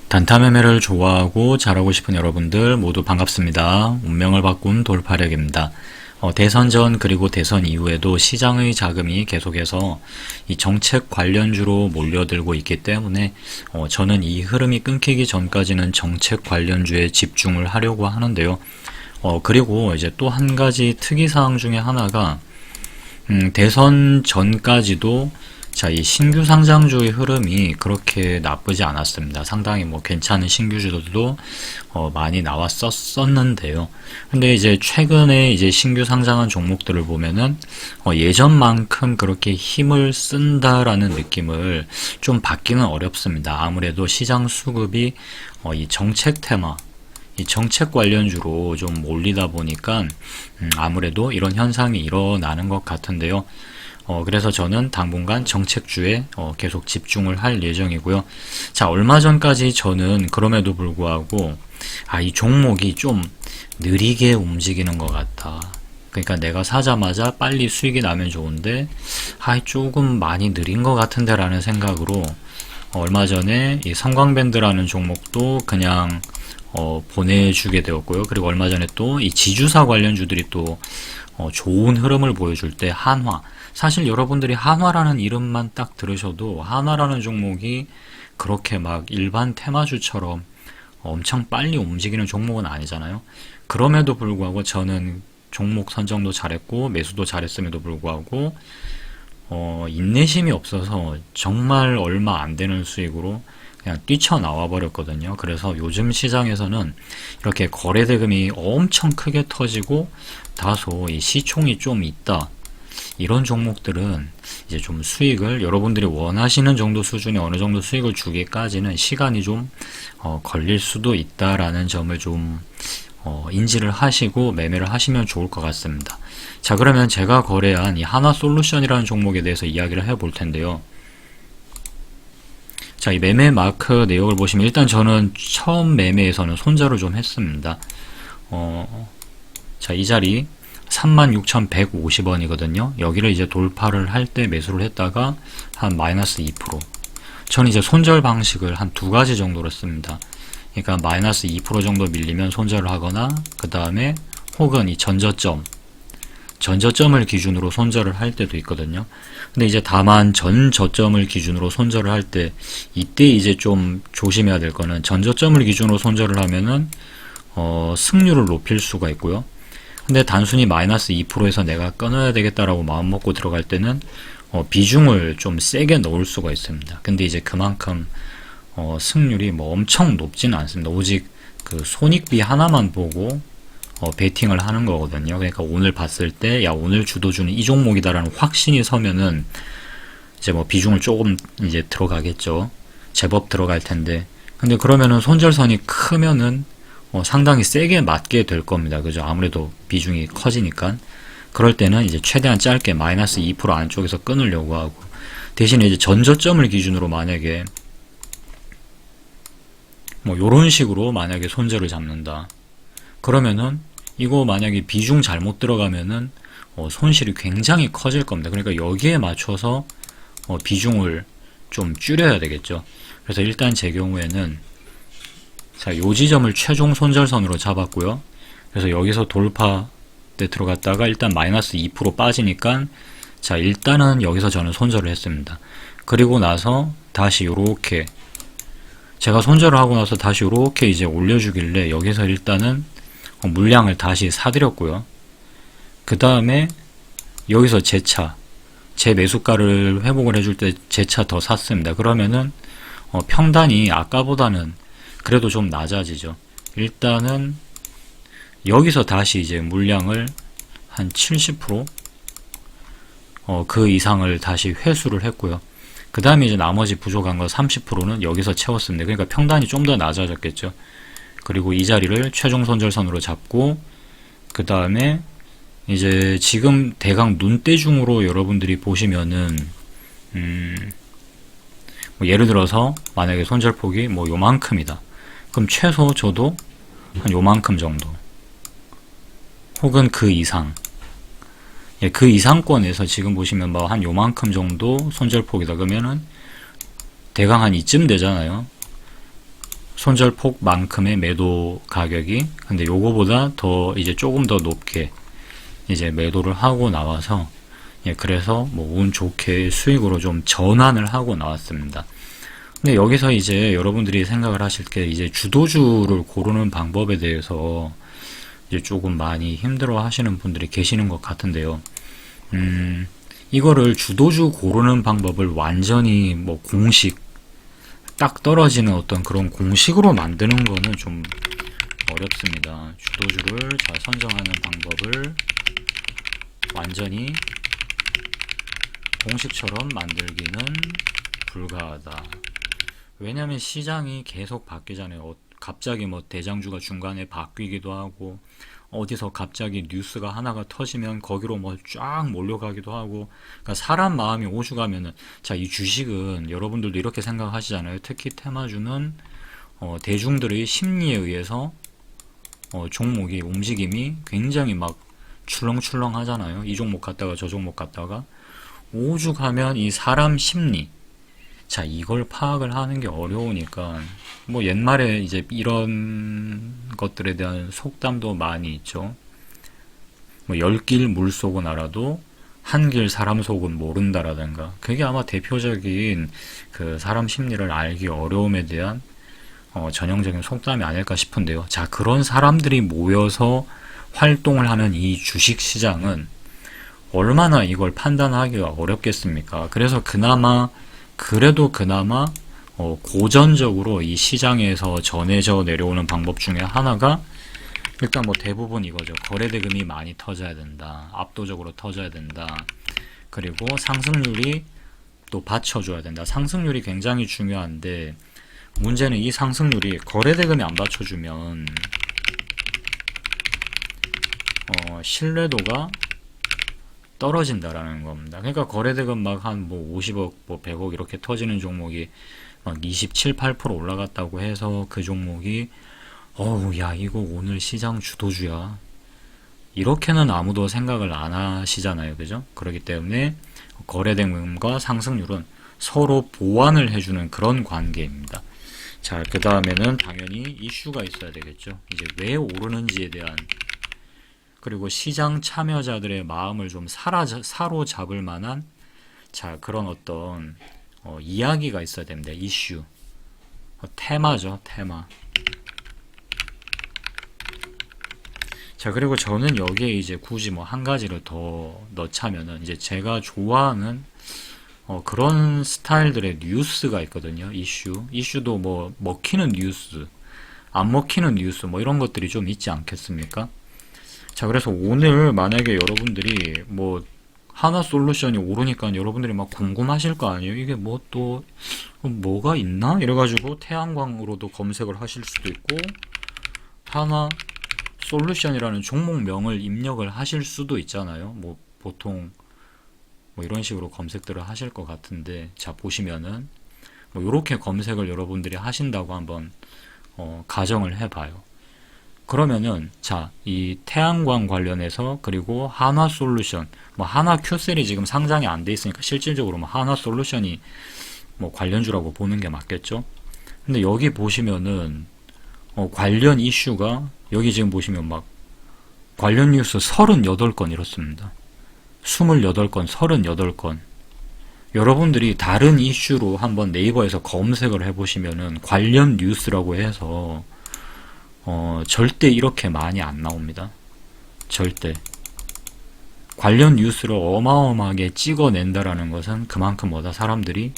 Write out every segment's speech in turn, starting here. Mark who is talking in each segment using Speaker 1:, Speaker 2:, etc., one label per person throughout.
Speaker 1: 단타 매매를 좋아하고 잘하고 싶은 여러분들 모두 반갑습니다. 운명을 바꾼 돌파력입니다. 대선 전 그리고 대선 이후에도 시장의 자금이 계속해서 이 정책 관련주로 몰려들고 있기 때문에 저는 이 흐름이 끊기기 전까지는 정책 관련주에 집중을 하려고 하는데요. 그리고 이제 또 한 가지 특이사항 중에 하나가 대선 전까지도 이 신규 상장주의 흐름이 그렇게 나쁘지 않았습니다. 상당히 괜찮은 신규주들도 많이 나왔었는데요. 근데 이제 최근에 이제 신규 상장한 종목들을 보면은 예전만큼 그렇게 힘을 쓴다라는 느낌을 좀 받기는 어렵습니다. 아무래도 시장 수급이 이 정책 테마, 이 정책 관련주로 좀 몰리다 보니까 아무래도 이런 현상이 일어나는 것 같은데요. 그래서 저는 당분간 정책주에 계속 집중을 할 예정이고요. 자, 얼마 전까지 저는 그럼에도 불구하고 이 종목이 좀 느리게 움직이는 것 같다. 그러니까 내가 사자마자 빨리 수익이 나면 좋은데 조금 많이 느린 것 같은데 라는 생각으로 얼마 전에 이 성광밴드라는 종목도 그냥 보내주게 되었고요. 그리고 얼마 전에 또 이 지주사 관련주들이 또 좋은 흐름을 보여줄 때 한화, 사실 여러분들이 한화라는 이름만 딱 들으셔도 한화라는 종목이 그렇게 막 일반 테마주처럼 엄청 빨리 움직이는 종목은 아니잖아요. 그럼에도 불구하고 저는 종목 선정도 잘했고 매수도 잘했음에도 불구하고 인내심이 없어서 정말 얼마 안 되는 수익으로 그냥 뛰쳐나와 버렸거든요. 그래서 요즘 시장에서는 이렇게 거래대금이 엄청 크게 터지고 다소 이 시총이 좀 있다, 이런 종목들은 이제 좀 수익을 여러분들이 원하시는 정도 수준의 어느 정도 수익을 주기까지는 시간이 좀 걸릴 수도 있다라는 점을 좀 인지를 하시고 매매를 하시면 좋을 것 같습니다. 자, 그러면 제가 거래한 이 하나솔루션이라는 종목에 대해서 이야기를 해볼 텐데요. 자, 이 매매 마크 내역을 보시면 일단 저는 처음 매매에서는 손절을 좀 했습니다. 자, 이 자리 36,150원이거든요. 여기를 이제 돌파를 할 때 매수를 했다가 한 마이너스 2%. 저는 이제 손절 방식을 한 두 가지 정도로 씁니다. 그러니까 마이너스 2% 정도 밀리면 손절을 하거나, 그 다음에 혹은 이 전저점을 기준으로 손절을 할 때도 있거든요. 근데 이제 다만 전저점을 기준으로 손절을 할 때, 이때 이제 좀 조심해야 될 거는 전저점을 기준으로 손절을 하면은 승률을 높일 수가 있고요. 근데 단순히 마이너스 2%에서 내가 끊어야 되겠다라고 마음 먹고 들어갈 때는 비중을 좀 세게 넣을 수가 있습니다. 근데 이제 그만큼 승률이 엄청 높지는 않습니다. 오직 그 손익비 하나만 보고 베팅을 하는 거거든요. 그러니까 오늘 봤을 때 오늘 주도주는 이 종목이다라는 확신이 서면은 이제 비중을 조금 이제 들어가겠죠. 제법 들어갈 텐데, 근데 그러면은 손절선이 크면은 상당히 세게 맞게 될 겁니다. 그죠? 아무래도 비중이 커지니까. 그럴 때는 이제 최대한 짧게 마이너스 2% 안쪽에서 끊으려고 하고, 대신에 이제 전저점을 기준으로 만약에 요런 식으로 만약에 손절을 잡는다. 그러면은 이거 만약에 비중 잘못 들어가면은 손실이 굉장히 커질 겁니다. 그러니까 여기에 맞춰서 비중을 좀 줄여야 되겠죠. 그래서 일단 제 경우에는 자, 요 지점을 최종 손절선으로 잡았고요. 그래서 여기서 돌파 때 들어갔다가 일단 마이너스 2% 빠지니까, 자, 일단은 여기서 저는 손절을 했습니다. 그리고 나서 다시 요렇게 제가 손절을 하고 나서 다시 요렇게 이제 올려주길래 여기서 일단은 물량을 다시 사들였고요. 그 다음에 여기서 제 매수가를 회복을 해줄 때 재차 더 샀습니다. 그러면은 평단이 아까보다는 그래도 좀 낮아지죠. 일단은 여기서 다시 이제 물량을 한 70%, 그 이상을 다시 회수를 했고요. 그 다음에 이제 나머지 부족한 거 30%는 여기서 채웠습니다. 그러니까 평단이 좀 더 낮아졌겠죠. 그리고 이 자리를 최종 손절선으로 잡고, 그 다음에 이제 지금 대강 눈대중으로 여러분들이 보시면은 예를 들어서 만약에 손절폭이 요만큼이다. 그럼 최소 저도 한 요만큼 정도, 혹은 그 이상, 그 이상권에서 지금 보시면 한 요만큼 정도 손절폭이다. 그러면은 대강 한 이쯤 되잖아요. 손절폭만큼의 매도 가격이, 근데 요거보다 더 이제 조금 더 높게 이제 매도를 하고 나와서, 예, 그래서 뭐 운 좋게 수익으로 좀 전환을 하고 나왔습니다. 근데 여기서 이제 여러분들이 생각을 하실 게, 이제 주도주를 고르는 방법에 대해서 이제 조금 많이 힘들어 하시는 분들이 계시는 것 같은데요. 이거를 주도주 고르는 방법을 완전히 뭐 공식, 딱 떨어지는 어떤 그런 공식으로 만드는 거는 좀 어렵습니다. 주도주를 잘 선정하는 방법을 완전히 공식처럼 만들기는 불가하다. 왜냐하면 시장이 계속 바뀌잖아요. 갑자기 뭐 대장주가 중간에 바뀌기도 하고, 어디서 갑자기 뉴스가 하나가 터지면 거기로 뭐 쫙 몰려가기도 하고, 그러니까 사람 마음이 오죽하면은, 자, 이 주식은 여러분들도 이렇게 생각하시잖아요. 특히 테마주는 대중들의 심리에 의해서 종목이 움직임이 굉장히 막 출렁출렁 하잖아요. 이 종목 갔다가 저 종목 갔다가, 오죽하면 이 사람 심리, 자, 이걸 파악을 하는 게 어려우니까, 뭐 옛말에 이제 이런 것들에 대한 속담도 많이 있죠. 뭐 10길 물 속은 알아도 한 길 사람 속은 모른다라든가, 그게 아마 대표적인 그 사람 심리를 알기 어려움에 대한 전형적인 속담이 아닐까 싶은데요. 자, 그런 사람들이 모여서 활동을 하는 이 주식 시장은 얼마나 이걸 판단하기가 어렵겠습니까? 그래서 그래도 그나마 고전적으로 이 시장에서 전해져 내려오는 방법 중에 하나가, 일단 뭐 대부분 이거죠. 거래대금이 많이 터져야 된다. 압도적으로 터져야 된다. 그리고 상승률이 또 받쳐줘야 된다. 상승률이 굉장히 중요한데, 문제는 이 상승률이 거래대금이 안 받쳐주면 신뢰도가 떨어진다라는 겁니다. 그러니까 거래대금 막 한 뭐 50억, 뭐 100억 이렇게 터지는 종목이 막 27, 8% 올라갔다고 해서 그 종목이 야, 이거 오늘 시장 주도주야, 이렇게는 아무도 생각을 안 하시잖아요. 그죠? 그렇기 때문에 거래대금과 상승률은 서로 보완을 해주는 그런 관계입니다. 자, 그 다음에는 당연히 이슈가 있어야 되겠죠. 이제 왜 오르는지에 대한, 그리고 시장 참여자들의 마음을 좀 사로잡을 만한, 자, 그런 어떤 이야기가 있어야 됩니다. 이슈, 테마죠, 테마. 자, 그리고 저는 여기에 이제 굳이 뭐 한 가지를 더 넣자면은, 이제 제가 좋아하는 그런 스타일들의 뉴스가 있거든요. 이슈도 뭐 먹히는 뉴스, 안 먹히는 뉴스, 뭐 이런 것들이 좀 있지 않겠습니까? 자, 그래서 오늘 만약에 여러분들이 뭐 하나솔루션이 오르니까 여러분들이 막 궁금하실 거 아니에요? 이게 뭐 또 뭐가 있나? 이래가지고 태양광으로도 검색을 하실 수도 있고, 하나솔루션이라는 종목명을 입력을 하실 수도 있잖아요. 뭐 보통 뭐 이런 식으로 검색들을 하실 것 같은데, 자, 보시면은 뭐 이렇게 검색을 여러분들이 하신다고 한번 가정을 해봐요. 그러면은, 자, 이 태양광 관련해서, 그리고 하나솔루션, 뭐 하나큐셀이 지금 상장이 안 돼 있으니까 실질적으로 뭐 하나솔루션이 뭐 관련주라고 보는 게 맞겠죠? 근데 여기 보시면은 관련 이슈가, 여기 지금 보시면 막 관련 뉴스 38건 이렇습니다. 28건, 38건. 여러분들이 다른 이슈로 한번 네이버에서 검색을 해보시면은 관련 뉴스라고 해서 절대 이렇게 많이 안 나옵니다. 절대. 관련 뉴스를 어마어마하게 찍어낸다라는 것은 그만큼 뭐다, 사람들이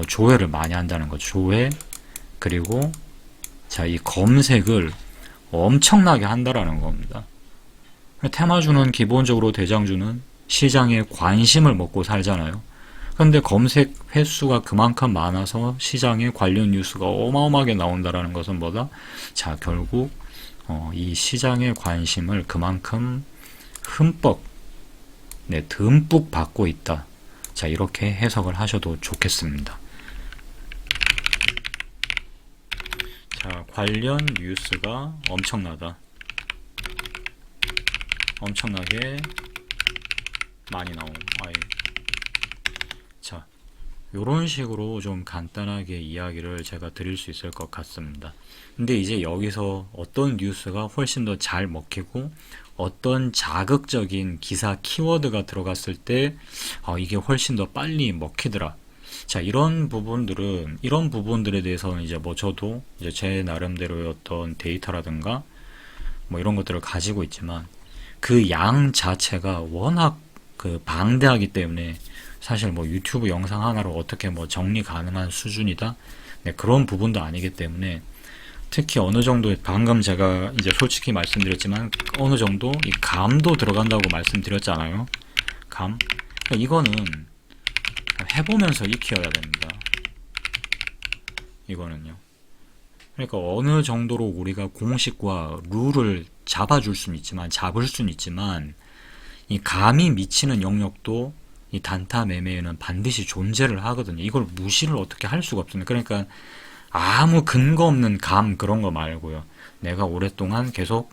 Speaker 1: 조회를 많이 한다는 거죠. 조회, 그리고 자, 이 검색을 엄청나게 한다라는 겁니다. 테마주는 기본적으로, 대장주는 시장에 관심을 먹고 살잖아요. 근데 검색 횟수가 그만큼 많아서 시장에 관련 뉴스가 어마어마하게 나온다라는 것은 뭐다? 자, 결국 이 시장의 관심을 그만큼 흠뻑, 듬뿍 받고 있다. 자, 이렇게 해석을 하셔도 좋겠습니다. 자, 관련 뉴스가 엄청나다. 엄청나게 많이 나옴. 자, 요런 식으로 좀 간단하게 이야기를 제가 드릴 수 있을 것 같습니다. 근데 이제 여기서 어떤 뉴스가 훨씬 더 잘 먹히고 어떤 자극적인 기사 키워드가 들어갔을 때 이게 훨씬 더 빨리 먹히더라. 자, 이런 부분들에 대해서는 이제 뭐 저도 이제 제 나름대로의 어떤 데이터라든가 뭐 이런 것들을 가지고 있지만 그 양 자체가 워낙 그 방대하기 때문에 사실 뭐 유튜브 영상 하나로 어떻게 뭐 정리 가능한 수준이다? 네, 그런 부분도 아니기 때문에 특히 어느 정도 방금 제가 이제 솔직히 말씀드렸지만 어느 정도 이 감도 들어간다고 말씀드렸잖아요. 감. 그러니까 이거는 해보면서 익혀야 됩니다. 이거는요. 그러니까 어느 정도로 우리가 공식과 룰을 잡을 수는 있지만 이 감이 미치는 영역도 이 단타 매매에는 반드시 존재를 하거든요. 이걸 무시를 어떻게 할 수가 없습니다. 그러니까 아무 근거 없는 감 그런 거 말고요. 내가 오랫동안 계속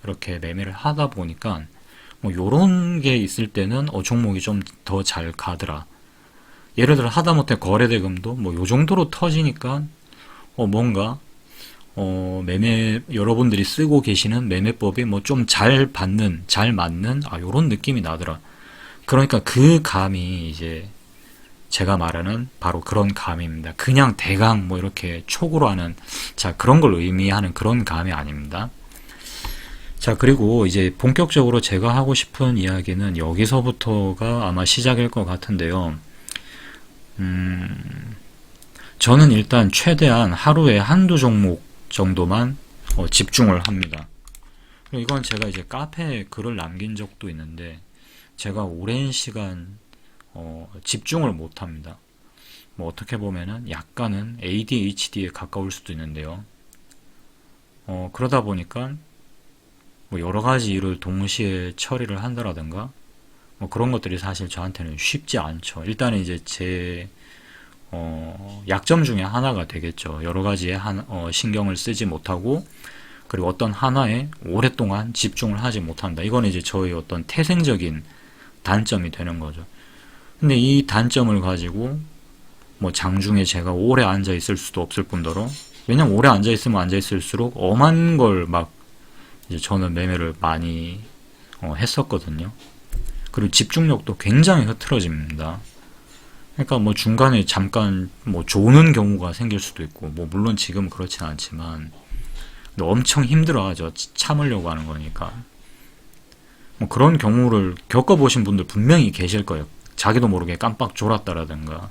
Speaker 1: 이렇게 매매를 하다 보니까 뭐 요런 게 있을 때는 종목이 좀 더 잘 가더라. 예를 들어 하다못해 거래대금도 뭐 요 정도로 터지니까 뭔가 여러분들이 쓰고 계시는 매매법이 뭐 좀 잘 맞는 요런 느낌이 나더라. 그러니까 그 감이 이제 제가 말하는 바로 그런 감입니다. 그냥 대강 뭐 이렇게 촉으로 하는 자 그런 걸 의미하는 그런 감이 아닙니다. 자, 그리고 이제 본격적으로 제가 하고 싶은 이야기는 여기서부터가 아마 시작일 것 같은데요. 저는 일단 최대한 하루에 한두 종목 정도만 집중을 합니다. 이건 제가 이제 카페에 글을 남긴 적도 있는데 제가 오랜 시간 집중을 못 합니다. 뭐 어떻게 보면은 약간은 ADHD에 가까울 수도 있는데요. 그러다 보니까 뭐 여러 가지 일을 동시에 처리를 한다라든가 뭐 그런 것들이 사실 저한테는 쉽지 않죠. 일단은 이제 제 약점 중에 하나가 되겠죠. 여러 가지에 신경을 쓰지 못하고 그리고 어떤 하나에 오랫동안 집중을 하지 못한다. 이거는 이제 저의 어떤 태생적인 단점이 되는 거죠. 근데 이 단점을 가지고 뭐 장중에 제가 오래 앉아 있을 수도 없을 뿐더러 왜냐면 오래 앉아 있으면 앉아 있을수록 엄한 걸 막 이제 저는 매매를 많이 했었거든요. 그리고 집중력도 굉장히 흐트러집니다. 그러니까 뭐 중간에 잠깐 뭐 조는 경우가 생길 수도 있고 뭐 물론 지금 그렇진 않지만 엄청 힘들어하죠. 참으려고 하는 거니까. 뭐 그런 경우를 겪어보신 분들 분명히 계실 거예요. 자기도 모르게 깜빡 졸았다라든가.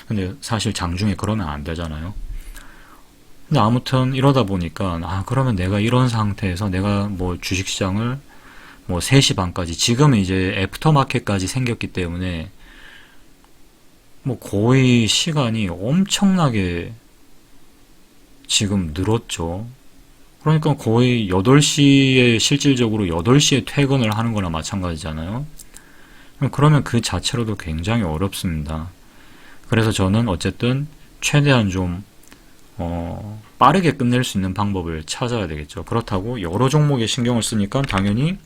Speaker 1: 근데 사실 장중에 그러면 안 되잖아요. 근데 아무튼 이러다 보니까 그러면 내가 이런 상태에서 내가 뭐 주식시장을 뭐 3시 반까지 지금은 이제 애프터마켓까지 생겼기 때문에 뭐 거의 시간이 엄청나게 지금 늘었죠. 그러니까 거의 8시에 실질적으로 8시에 퇴근을 하는 거나 마찬가지잖아요. 그러면 그 자체로도 굉장히 어렵습니다. 그래서 저는 어쨌든 최대한 좀 빠르게 끝낼 수 있는 방법을 찾아야 되겠죠. 그렇다고 여러 종목에 신경을 쓰니까 당연히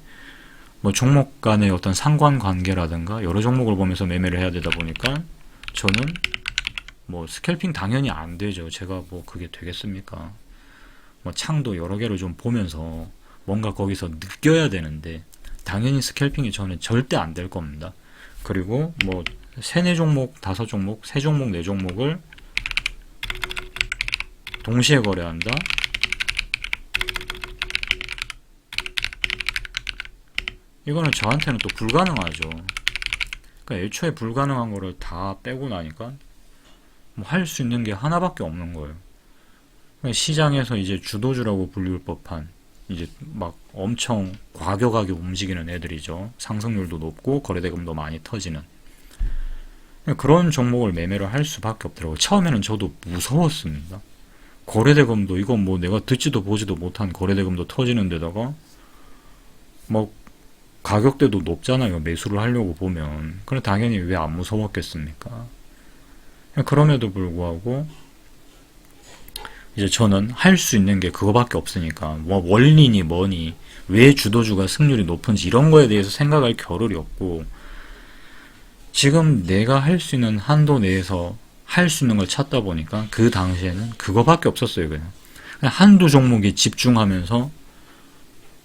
Speaker 1: 뭐 종목 간의 어떤 상관관계라든가 여러 종목을 보면서 매매를 해야 되다 보니까 저는 뭐 스캘핑 당연히 안 되죠. 제가 뭐 그게 되겠습니까? 뭐 창도 여러 개를 좀 보면서 뭔가 거기서 느껴야 되는데 당연히 스캘핑이 저는 절대 안 될 겁니다. 그리고 뭐 3, 4종목, 5종목, 3종목, 4종목을 동시에 거래한다? 이거는 저한테는 또 불가능하죠. 그러니까 애초에 불가능한 거를 다 빼고 나니까 뭐 할 수 있는 게 하나밖에 없는 거예요. 그러니까 시장에서 이제 주도주라고 불릴 법한 이제 막 엄청 과격하게 움직이는 애들이죠. 상승률도 높고 거래대금도 많이 터지는 그런 종목을 매매를 할 수밖에 없더라고요. 처음에는 저도 무서웠습니다. 거래대금도 이건 뭐 내가 듣지도 보지도 못한 거래대금도 터지는 데다가 뭐 가격대도 높잖아요. 매수를 하려고 보면. 그래 당연히 왜 안 무서웠겠습니까? 그럼에도 불구하고 이제 저는 할 수 있는 게 그거밖에 없으니까 뭐 원리니 뭐니 왜 주도주가 승률이 높은지 이런 거에 대해서 생각할 겨를이 없고 지금 내가 할 수 있는 한도 내에서 할 수 있는 걸 찾다 보니까 그 당시에는 그거밖에 없었어요. 그냥 한두 종목에 집중하면서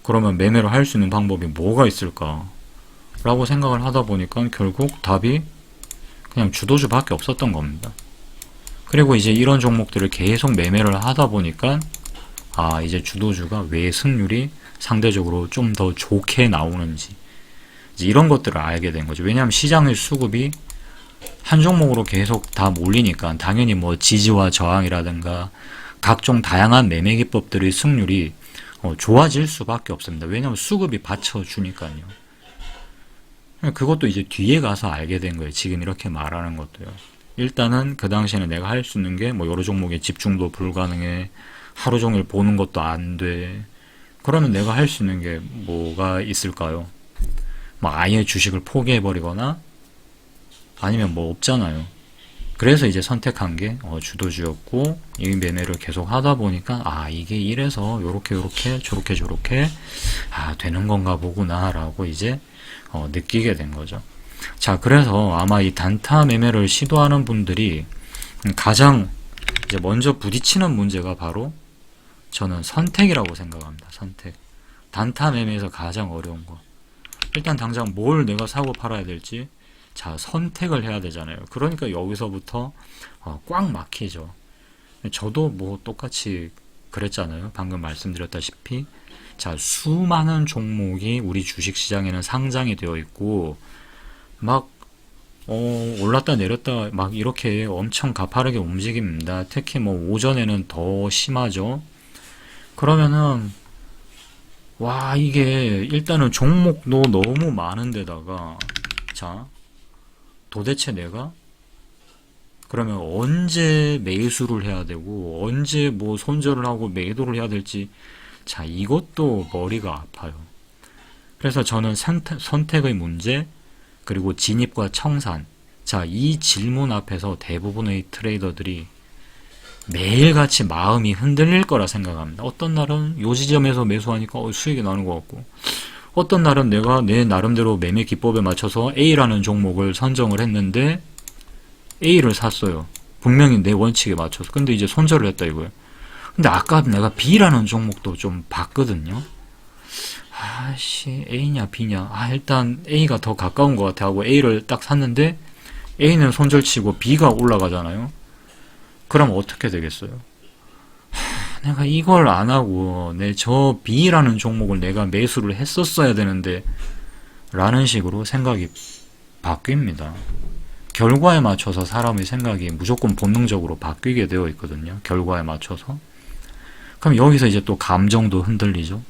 Speaker 1: 그러면 매매를 할 수 있는 방법이 뭐가 있을까? 라고 생각을 하다 보니까 결국 답이 그냥 주도주밖에 없었던 겁니다. 그리고 이제 이런 종목들을 계속 매매를 하다 보니까 이제 주도주가 왜 승률이 상대적으로 좀 더 좋게 나오는지 이제 이런 것들을 알게 된 거죠. 왜냐하면 시장의 수급이 한 종목으로 계속 다 몰리니까 당연히 뭐 지지와 저항이라든가 각종 다양한 매매 기법들의 승률이 좋아질 수밖에 없습니다. 왜냐하면 수급이 받쳐주니까요. 그것도 이제 뒤에 가서 알게 된 거예요. 지금 이렇게 말하는 것도요. 일단은 그 당시에는 내가 할 수 있는 게 뭐 여러 종목에 집중도 불가능해, 하루 종일 보는 것도 안 돼. 그러면 내가 할 수 있는 게 뭐가 있을까요? 뭐 아예 주식을 포기해버리거나 아니면 뭐 없잖아요. 그래서 이제 선택한 게 주도주였고, 이 매매를 계속 하다 보니까 이게 이래서 요렇게 저렇게 되는 건가 보구나 라고 이제 느끼게 된 거죠. 자, 그래서 아마 이 단타 매매를 시도하는 분들이 가장 이제 먼저 부딪히는 문제가 바로 저는 선택이라고 생각합니다. 선택. 단타 매매에서 가장 어려운 거. 일단 당장 뭘 내가 사고 팔아야 될지 선택을 해야 되잖아요. 그러니까 여기서부터 꽉 막히죠. 저도 뭐 똑같이 그랬잖아요. 방금 말씀드렸다시피 수많은 종목이 우리 주식시장에는 상장이 되어 있고 막 올랐다 내렸다 막 이렇게 엄청 가파르게 움직입니다. 특히 뭐 오전에는 더 심하죠. 그러면은 이게 일단은 종목도 너무 많은데다가 도대체 내가 그러면 언제 매수를 해야 되고 언제 뭐 손절을 하고 매도를 해야 될지 이것도 머리가 아파요. 그래서 저는 선택의 문제 그리고 진입과 청산 이 질문 앞에서 대부분의 트레이더들이 매일같이 마음이 흔들릴 거라 생각합니다. 어떤 날은 요 지점에서 매수하니까 수익이 나는 것 같고 어떤 날은 내가 내 나름대로 매매 기법에 맞춰서 A라는 종목을 선정을 했는데 A를 샀어요. 분명히 내 원칙에 맞춰서. 근데 이제 손절을 했다 이거예요. 근데 아까 내가 B라는 종목도 좀 봤거든요. A냐 B냐 일단 A가 더 가까운 것 같아 하고 A를 딱 샀는데 A는 손절치고 B가 올라가잖아요. 그럼 어떻게 되겠어요? 내가 이걸 안 하고 저 B라는 종목을 내가 매수를 했었어야 되는데 라는 식으로 생각이 바뀝니다. 결과에 맞춰서 사람의 생각이 무조건 본능적으로 바뀌게 되어 있거든요. 결과에 맞춰서. 그럼 여기서 이제 또 감정도 흔들리죠.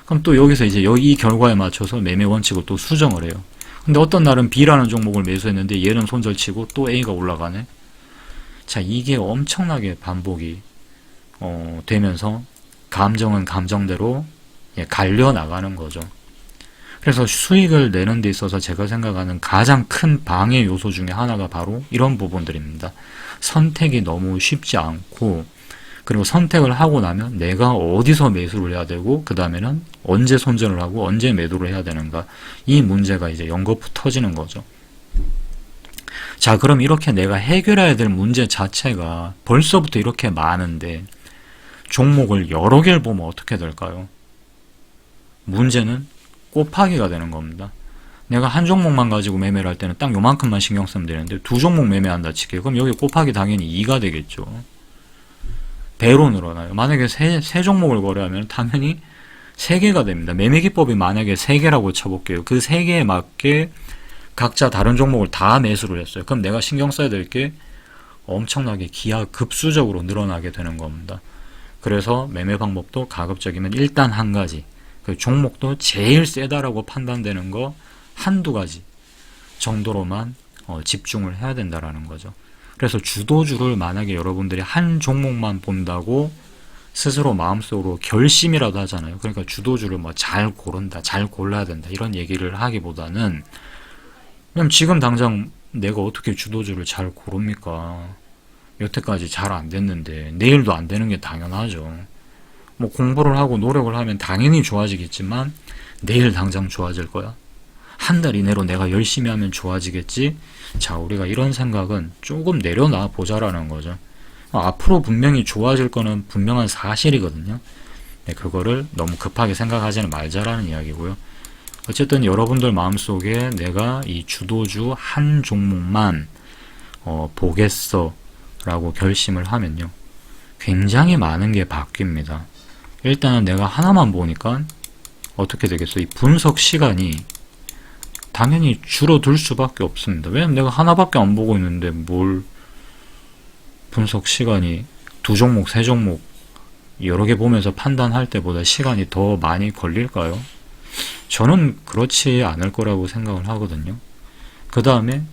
Speaker 1: 그럼 또 여기서 이제 이 결과에 맞춰서 매매 원칙을 또 수정을 해요. 근데 어떤 날은 B라는 종목을 매수했는데 얘는 손절치고 또 A가 올라가네. 이게 엄청나게 반복이 되면서 감정은 감정대로 갈려 나가는 거죠. 그래서 수익을 내는 데 있어서 제가 생각하는 가장 큰 방해 요소 중에 하나가 바로 이런 부분들입니다. 선택이 너무 쉽지 않고 그리고 선택을 하고 나면 내가 어디서 매수를 해야 되고 그 다음에는 언제 손절을 하고 언제 매도를 해야 되는가 이 문제가 이제 연거푸 터지는 거죠. 그럼 이렇게 내가 해결해야 될 문제 자체가 벌써부터 이렇게 많은데 종목을 여러 개를 보면 어떻게 될까요? 문제는 곱하기가 되는 겁니다. 내가 한 종목만 가지고 매매를 할 때는 딱 요만큼만 신경 쓰면 되는데 두 종목 매매한다 칠게요. 그럼 여기 곱하기 당연히 2가 되겠죠. 배로 늘어나요. 만약에 세 종목을 거래하면 당연히 3개가 됩니다. 매매 기법이 만약에 3개라고 쳐볼게요. 그 3개에 맞게 각자 다른 종목을 다 매수를 했어요. 그럼 내가 신경 써야 될 게 엄청나게 기하급수적으로 늘어나게 되는 겁니다. 그래서 매매 방법도 가급적이면 일단 한 가지, 그 종목도 제일 세다라고 판단되는 거 한두 가지 정도로만 집중을 해야 된다라는 거죠. 그래서 주도주를 만약에 여러분들이 한 종목만 본다고 스스로 마음속으로 결심이라도 하잖아요. 그러니까 주도주를 뭐 잘 고른다, 잘 골라야 된다 이런 얘기를 하기보다는 그럼 지금 당장 내가 어떻게 주도주를 잘 고릅니까? 여태까지 잘 안 됐는데 내일도 안 되는 게 당연하죠. 뭐 공부를 하고 노력을 하면 당연히 좋아지겠지만 내일 당장 좋아질 거야? 한 달 이내로 내가 열심히 하면 좋아지겠지? 자, 우리가 이런 생각은 조금 내려놔 보자라는 거죠. 앞으로 분명히 좋아질 거는 분명한 사실이거든요. 네, 그거를 너무 급하게 생각하지는 말자라는 이야기고요. 어쨌든 여러분들 마음속에 내가 이 주도주 한 종목만 보겠어 라고 결심을 하면요, 굉장히 많은 게 바뀝니다. 일단은 내가 하나만 보니까 어떻게 되겠어? 이 분석 시간이 당연히 줄어들 수밖에 없습니다. 왜냐면 내가 하나밖에 안 보고 있는데 뭘 분석 시간이 두 종목, 세 종목 여러 개 보면서 판단할 때보다 시간이 더 많이 걸릴까요? 저는 그렇지 않을 거라고 생각을 하거든요. 그 다음에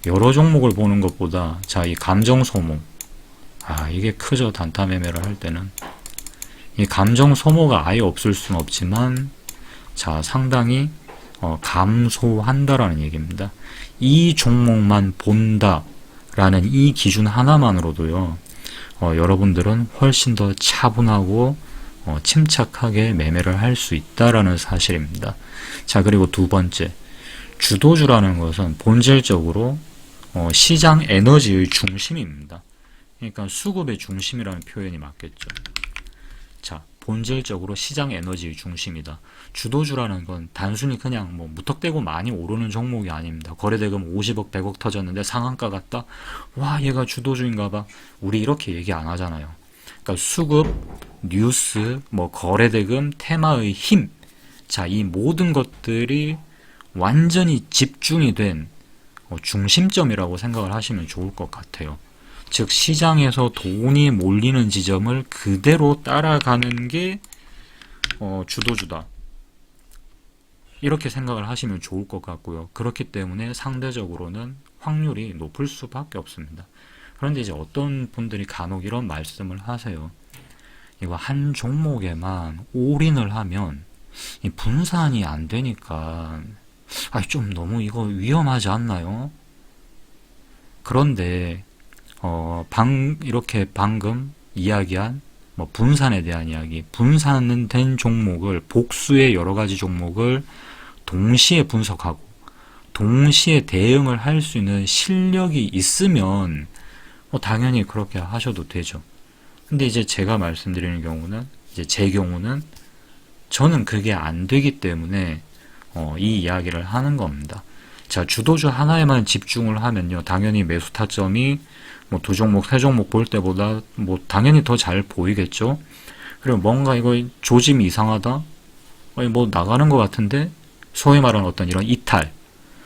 Speaker 1: 여러 종목을 보는 것보다 자, 이 감정 소모, 이게 크죠. 단타 매매를 할 때는 이 감정 소모가 아예 없을 수는 없지만 자, 상당히 감소한다라는 얘기입니다. 이 종목만 본다라는 이 기준 하나만으로도요, 여러분들은 훨씬 더 차분하고 침착하게 매매를 할 수 있다라는 사실입니다. 자, 그리고 두 번째, 주도주라는 것은 본질적으로 시장 에너지의 중심입니다. 그러니까 수급의 중심이라는 표현이 맞겠죠. 자, 본질적으로 시장 에너지의 중심이다. 주도주라는 건 단순히 그냥 뭐 무턱대고 많이 오르는 종목이 아닙니다. 거래대금 50억, 100억 터졌는데 상한가 갔다? 와, 얘가 주도주인가 봐. 우리 이렇게 얘기 안 하잖아요. 그러니까 수급, 뉴스, 뭐 거래대금, 테마의 힘. 자, 이 모든 것들이 완전히 집중이 된 중심점이라고 생각을 하시면 좋을 것 같아요. 즉, 시장에서 돈이 몰리는 지점을 그대로 따라가는 게 주도주다. 이렇게 생각을 하시면 좋을 것 같고요. 그렇기 때문에 상대적으로는 확률이 높을 수밖에 없습니다. 그런데 이제 어떤 분들이 간혹 이런 말씀을 하세요. 이거 한 종목에만 올인을 하면 이 분산이 안 되니까 좀 너무 이거 위험하지 않나요? 그런데 이렇게 방금 이야기한 뭐 분산에 대한 이야기, 분산된 종목을, 복수의 여러 가지 종목을 동시에 분석하고 동시에 대응을 할 수 있는 실력이 있으면 당연히 그렇게 하셔도 되죠. 근데 이제 제가 말씀드리는 경우는, 이제 제 경우는 저는 그게 안 되기 때문에 이 이야기를 하는 겁니다. 자, 주도주 하나에만 집중을 하면요, 당연히 매수 타점이 뭐 두 종목, 세 종목 볼 때보다 뭐 당연히 더 잘 보이겠죠. 그리고 뭔가 이거 조짐이 이상하다, 뭐 나가는 것 같은데, 소위 말하는 어떤 이런 이탈,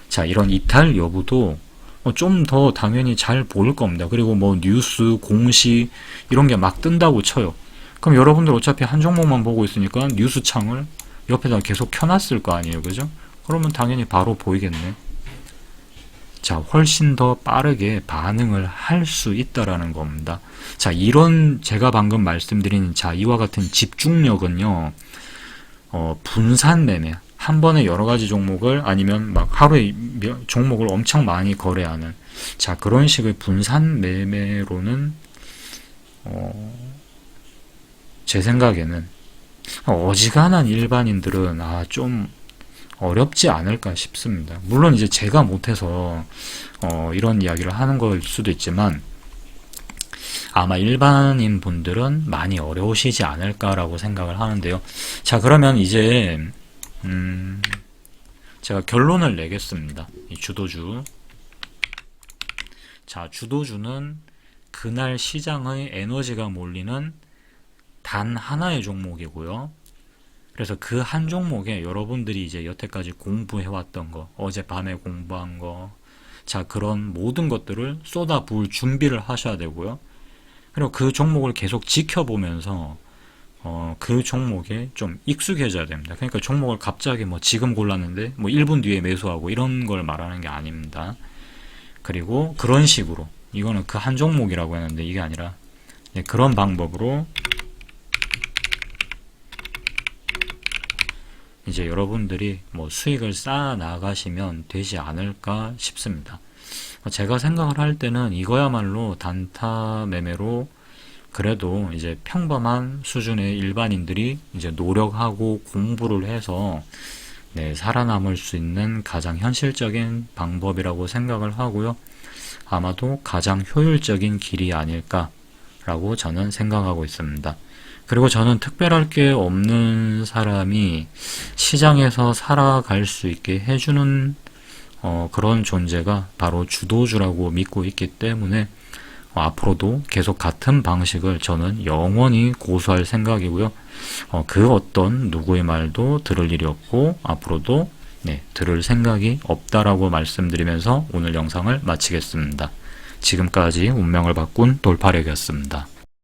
Speaker 1: 자, 이런 이탈 여부도 좀 더 당연히 잘 보일 겁니다. 그리고 뭐 뉴스, 공시 이런 게 막 뜬다고 쳐요. 그럼 여러분들 어차피 한 종목만 보고 있으니까 뉴스 창을 옆에다 계속 켜놨을 거 아니에요, 그죠? 그러면 당연히 바로 보이겠네. 자, 훨씬 더 빠르게 반응을 할 수 있다라는 겁니다. 자, 이런 제가 방금 말씀드린 이와 같은 집중력은요, 분산 매매, 한 번에 여러 가지 종목을, 아니면 막 하루에 종목을 엄청 많이 거래하는, 자, 그런 식의 분산 매매로는 제 생각에는 어지간한 일반인들은 좀 어렵지 않을까 싶습니다. 물론 이제 제가 못해서 이런 이야기를 하는 걸 수도 있지만, 아마 일반인 분들은 많이 어려우시지 않을까라고 생각을 하는데요. 자, 그러면 이제 제가 결론을 내겠습니다. 이 주도주. 자, 주도주는 그날 시장의 에너지가 몰리는 단 하나의 종목이고요. 그래서 그 한 종목에 여러분들이 이제 여태까지 공부해왔던 거, 어젯밤에 공부한 거, 자, 그런 모든 것들을 쏟아부을 준비를 하셔야 되고요. 그리고 그 종목을 계속 지켜보면서 그 종목에 좀 익숙해져야 됩니다. 그러니까 종목을 갑자기 뭐 지금 골랐는데 뭐 1분 뒤에 매수하고 이런 걸 말하는 게 아닙니다. 그리고 그런 식으로, 이거는 그 한 종목이라고 했는데 이게 아니라 그런 방법으로 이제 여러분들이 뭐 수익을 쌓아 나가시면 되지 않을까 싶습니다. 제가 생각을 할 때는 이거야말로 단타 매매로 그래도 이제 평범한 수준의 일반인들이 이제 노력하고 공부를 해서 네, 살아남을 수 있는 가장 현실적인 방법이라고 생각을 하고요. 아마도 가장 효율적인 길이 아닐까라고 저는 생각하고 있습니다. 그리고 저는 특별할 게 없는 사람이 시장에서 살아갈 수 있게 해주는 그런 존재가 바로 주도주라고 믿고 있기 때문에 앞으로도 계속 같은 방식을 저는 영원히 고수할 생각이고요. 그 어떤 누구의 말도 들을 일이 없고 앞으로도 들을 생각이 없다라고 말씀드리면서 오늘 영상을 마치겠습니다. 지금까지 운명을 바꾼 돌파력이었습니다.